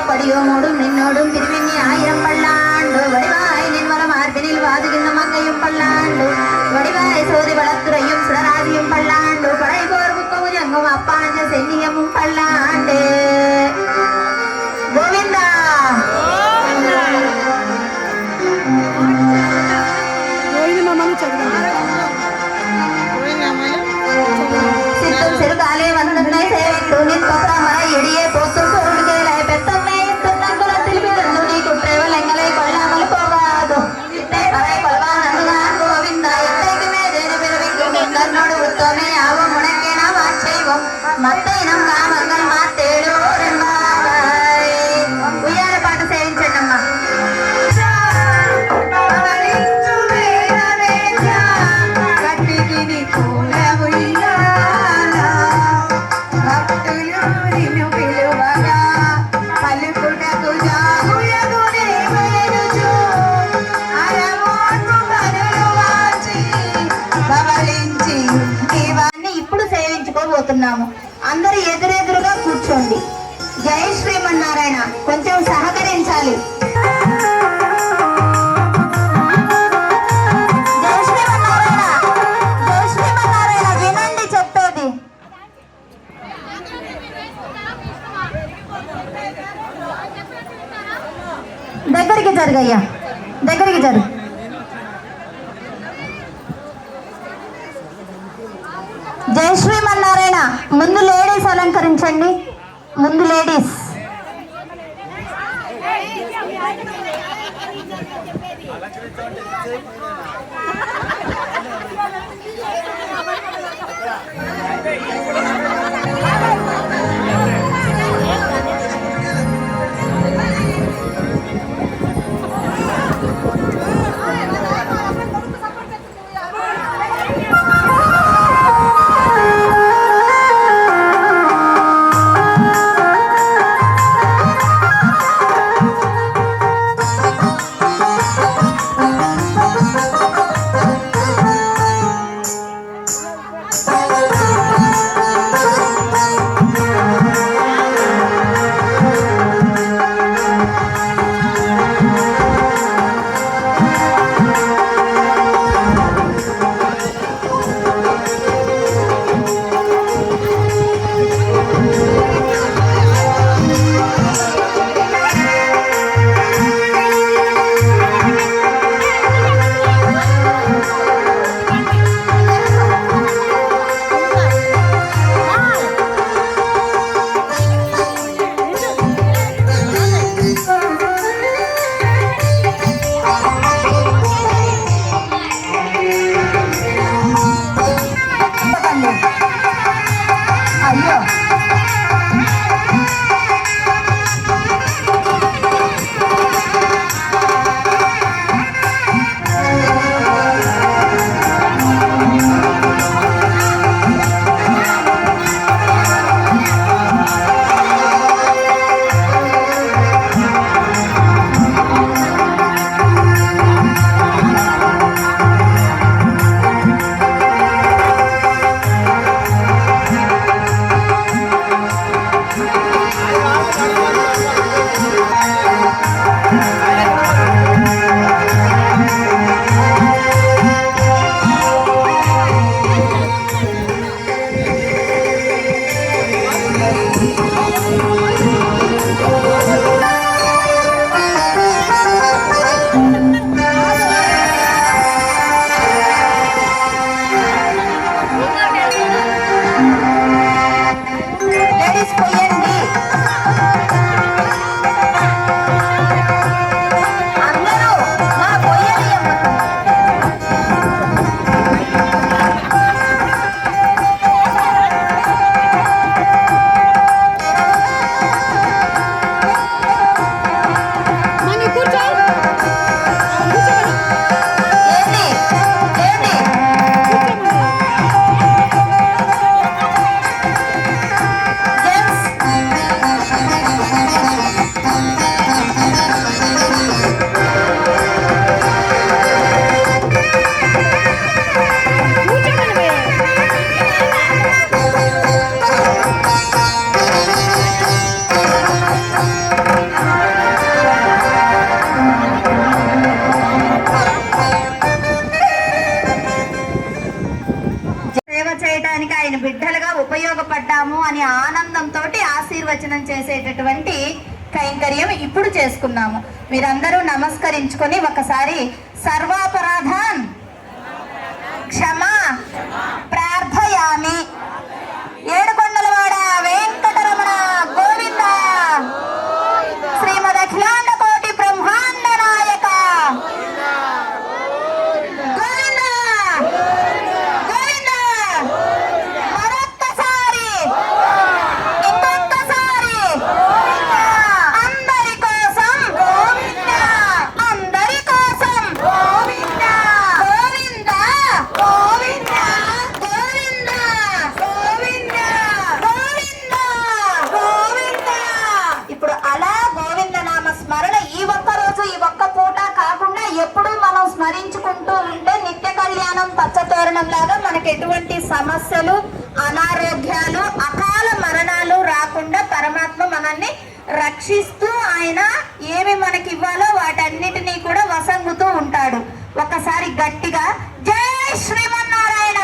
படியோமோடும் நின்னோடும் திருவெண்ணி 1000 பல்லாண்டு வடிவாய் நின்வர மார்பினில் வாதுகின்ற மங்கையும் பல்லாண்டு வடிவாய் சோதி வளத்துறையும் சுடராதியும் பல்லாண்டு படை போர் புக்கமும் எங்கும் அப்பாஞ்ச சென்னியமும் பல்லாண்டு. கோவிந்தா சித்தம் சிறுகாலே வந்தன்னை சேவித்து நின் கொப்பரமரை இடியே போத்தும் பொருள்களை பெத்தம்மை குலத்தில் பிறந்து நீ குற்றவள் எங்களை கொள்ளாமல் போகாதோ இத்தை பறை கொள்வான் அணுகான் கோவிந்தா இத்தைக்குமே தேனி பிறவிக்கும் தன்னோடு உத்தமே ஆவும் உனக்கே நாம் ஆட்சேவோம் மத்தை நம் காமங்கள் மாத்தேடுவோர் என்பாய். உய்யார பாட்டு சேவிச்சேன்னம்மா. ఇప్పుడు సేవించుకోబోతున్నాము. అందరూ ఎదురెదురుగా కూర్చోండి. జై శ్రీమన్నారాయణ. కొంచెం సహకరించాలి. జై శ్రీమన్నారాయణ. జై శ్రీమన్నారాయణ. వినండి చెప్పేది. దగ్గరికి జరుగయ్యా, దగ్గరికి జరుగు. జై శ్రీమన్నారాయణ. ముందు లేడీస్ అలంకరించండి. ముందు లేడీస్. అనే ఆనందంతో ఆశీర్వచనం చేసేటటువంటి కైంకర్యం ఇప్పుడు చేసుకున్నాము. మీరందరూ నమస్కరించుకొని ఒకసారి సర్వాపరాధాన్ క్షమా ప్రార్థయామి. ఏడుకొండలవాడ వెంకటరమణ గోవింద. శ్రీమద్ అఖిలాండ కోటి బ్రహ్మాండ నాయక గోవింద గోవింద. మరొక్కసారి ఇంకొక్కసారి అందరి కోసం అందరి కోసం గోవింద గోవింద గోవింద గోవింద గోవింద గోవింద గోవింద. ఇప్పుడు అలా గోవింద నామ స్మరణ ఈ ఒక్క రోజు ఈ ఒక్క పూట కాకుండా ఎప్పుడూ మనం స్మరించుకుంటూ ఉంటే నిత్య కళ్యాణం పచ్చతోరణం లాగా మనకి ఎటువంటి సమస్యలు అనారోగ్యాలు అకాల మరణాలు రాకుండా పరమాత్మ మనల్ని రక్షిస్తూ ఆయన ఏమి మనకి ఇవ్వాలో వాటన్నిటినీ కూడా వసంగుతూ ఉంటాడు. ఒకసారి గట్టిగా జై శ్రీమన్నారాయణ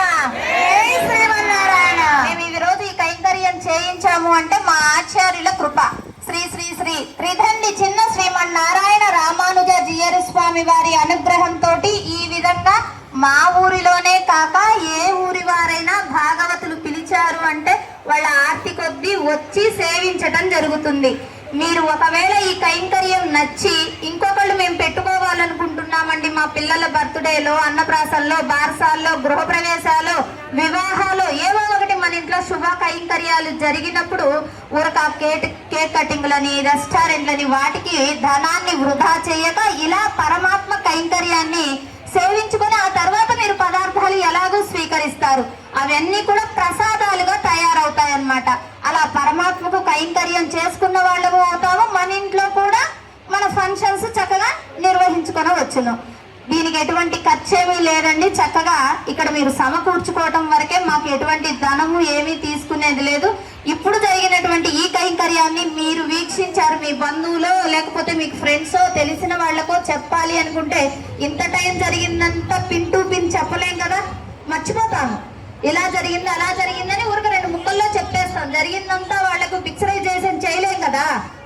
జై శ్రీమన్నారాయణ. మేము ఈ రోజు ఈ కైంకర్యం చేయించాము అంటే మా ఆచార్యుల కృప. శ్రీ శ్రీ శ్రీ త్రిదండి చిన్న శ్రీమన్నారాయణ రామానుజ జీయర్ స్వామి వారి అనుగ్రహంతో ఈ విధంగా మా ఊరిలోనే కాక ఏ ఊరి వారైనా భాగవతులు పిలిచారు అంటే వాళ్ళ ఆర్తి కొద్దీ వచ్చి సేవించటం జరుగుతుంది. మీరు ఒకవేళ ఈ కైంకర్యం నచ్చి ఇంకొకళ్ళు మేము పెట్టుకోవాలనుకుంటున్నామండి మా పిల్లల బర్త్డేలో అన్నప్రాసల్లో బార్సాల్లో గృహప్రవేశాలు వివాహాలు ఏవో ఒకటి మన ఇంట్లో శుభ కైంకర్యాలు జరిగినప్పుడు ఊరక కేక్ కటింగ్లని రెస్టారెంట్లని వాటికి ధనాన్ని వృధా చేయక ఇలా పరమాత్మ కైంకర్యాన్ని సేవించుకొని ఆ తర్వాత మీరు పదార్థాలు ఎలాగో స్వీకరిస్తారు. అవన్నీ కూడా ప్రసాదాలుగా తయారవుతాయన్నమాట. అలా పరమాత్మకు కైంకర్యం చేసుకున్న వాళ్ళము అవుతాము. మన ఇంట్లో కూడా మన ఫంక్షన్స్ చక్కగా నిర్వహించుకొని వచ్చును. దీనికి ఎటువంటి ఖర్చేమీ లేదండి. చక్కగా ఇక్కడ మీరు సమకూర్చుకోవటం వరకే, మాకు ఎటువంటి ధనము ఏమీ తీసుకునేది లేదు. ఇప్పుడు జరిగినటువంటి ఈ కైంకర్యాన్ని మీరు వీక్షించారు. మీ బంధువులో లేకపోతే మీకు ఫ్రెండ్సో తెలిసిన వాళ్ళకో చెప్పాలి అనుకుంటే ఇంత టైం జరిగిందంతా పిన్ టు పిన్ చెప్పలేం కదా, మర్చిపోతాము. ఇలా జరిగింది అలా జరిగిందని ఊరికి 2 ముక్కల్లో చెప్పేస్తాం. జరిగిందంతా వాళ్లకు పిక్చరైజేషన్ చేయలేం కదా.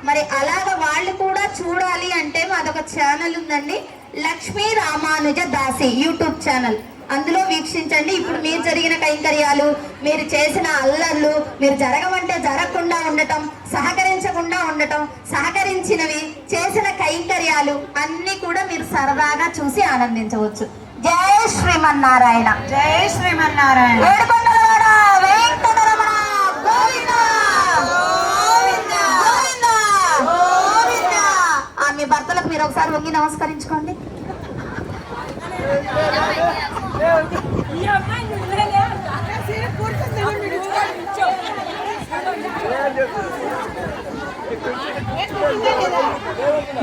మరి అలాగ వాళ్ళు కూడా చూడాలి అంటే మాదొక ఛానల్ ఉందండి, లక్ష్మీ రామానుజ దాసి యూట్యూబ్ ఛానల్. అందులో వీక్షించండి. ఇప్పుడు మీరు జరిగిన కైంకర్యాలు, మీరు చేసిన అల్లర్లు, మీరు జరగమంటే జరగకుండా ఉండటం, సహకరించకుండా ఉండటం, సహకరించినవి చేసిన కైంకర్యాలు అన్ని కూడా మీరు సరదాగా చూసి ఆనందించవచ్చు. జై శ్రీమన్నారాయణ జై శ్రీమన్నారాయణ. ఏడుకొండలవాడ వెంకటరమణ గోవింద గోవింద గోవింద గోవింద. మీ భర్తలకు మీరు ఒకసారి వంగి నమస్కరించుకోండి.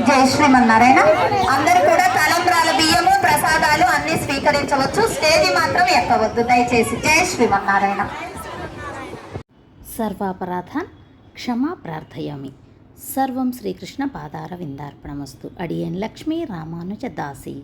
జై శ్రీమన్నారాయణ. అందరూ కూడా తలంబ్రాల బియ్యము ప్రసాదాలు అన్ని స్వీకరించవచ్చు. స్టేజి మాత్రం ఎక్కవద్దు దయచేసి. జై శ్రీమన్నారాయణ. సర్వాపరాధాన్ క్షమా ప్రార్థయామి. సర్వం శ్రీకృష్ణ పాదార విందార్పణమస్తు. అడియన్ లక్ష్మీ రామానుజ దాసి.